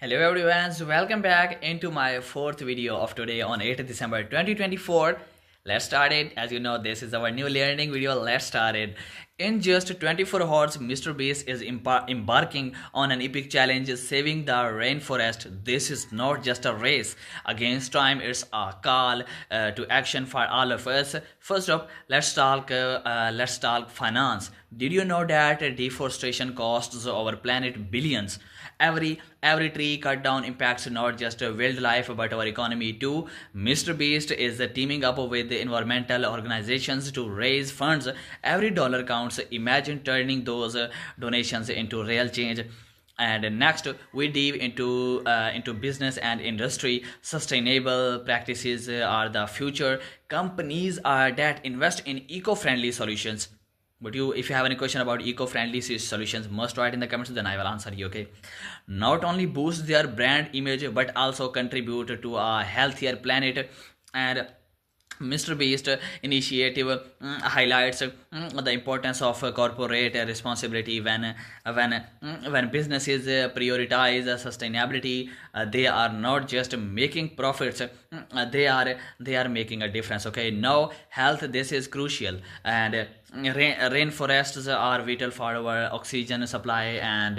Hello everyone, so welcome back into my fourth video of today on 8th December 2024. Let's start it. As you know, this is our new learning video. Let's start it. In just 24 hours, MrBeast is embarking on an epic challenge, saving the rainforest. This is not just a race against time, it's a call to action for all of us. First up, let's talk finance. Did you know that deforestation costs our planet billions? Every tree cut down impacts not just wildlife but our economy too. MrBeast is teaming up with the environmental organizations to raise funds. Every dollar counts. Imagine turning those donations into real change. And next, we dive into business and industry. Sustainable practices are the future. Companies are that invest in eco-friendly solutions. But if you have any question about eco-friendly solutions, must write in the comments, then I will answer you. Okay, not only boost their brand image but also contribute to a healthier planet. And MrBeast initiative highlights the importance of corporate responsibility. When businesses prioritize sustainability, they are not just making profits, they are making a difference. Okay, now health, this is crucial. And rainforests are vital for our oxygen supply and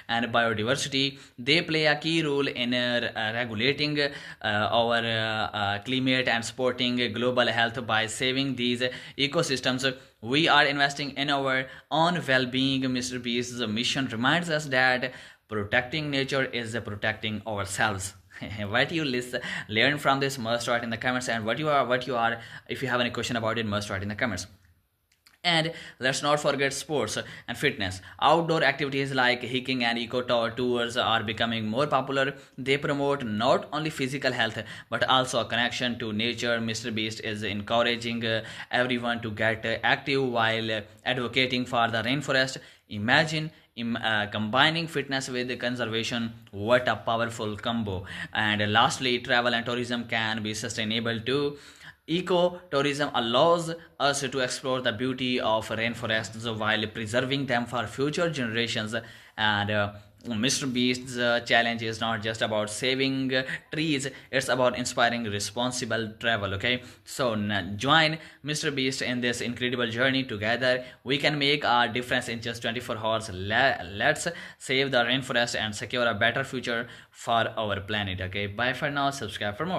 biodiversity. They play a key role in regulating our climate and supporting global health. By saving these ecosystems, we are investing in our own well-being. MrBeast's mission reminds us that protecting nature is protecting ourselves. What you learn from this, must write in the comments. And what you are, if you have any question about it, must write in the comments. And let's not forget sports and fitness. Outdoor activities like hiking and eco tours are becoming more popular. They promote not only physical health but also a connection to nature. MrBeast is encouraging everyone to get active while advocating for the rainforest. Imagine combining fitness with conservation. What a powerful combo. And lastly, travel and tourism can be sustainable too. Eco-tourism allows us to explore the beauty of rainforests while preserving them for future generations. And MrBeast's challenge is not just about saving trees, it's about inspiring responsible travel. Okay, so join MrBeast in this incredible journey. Together we can make a difference in just 24 hours. Let's save the rainforest and secure a better future for our planet. Okay, bye for now. Subscribe for more.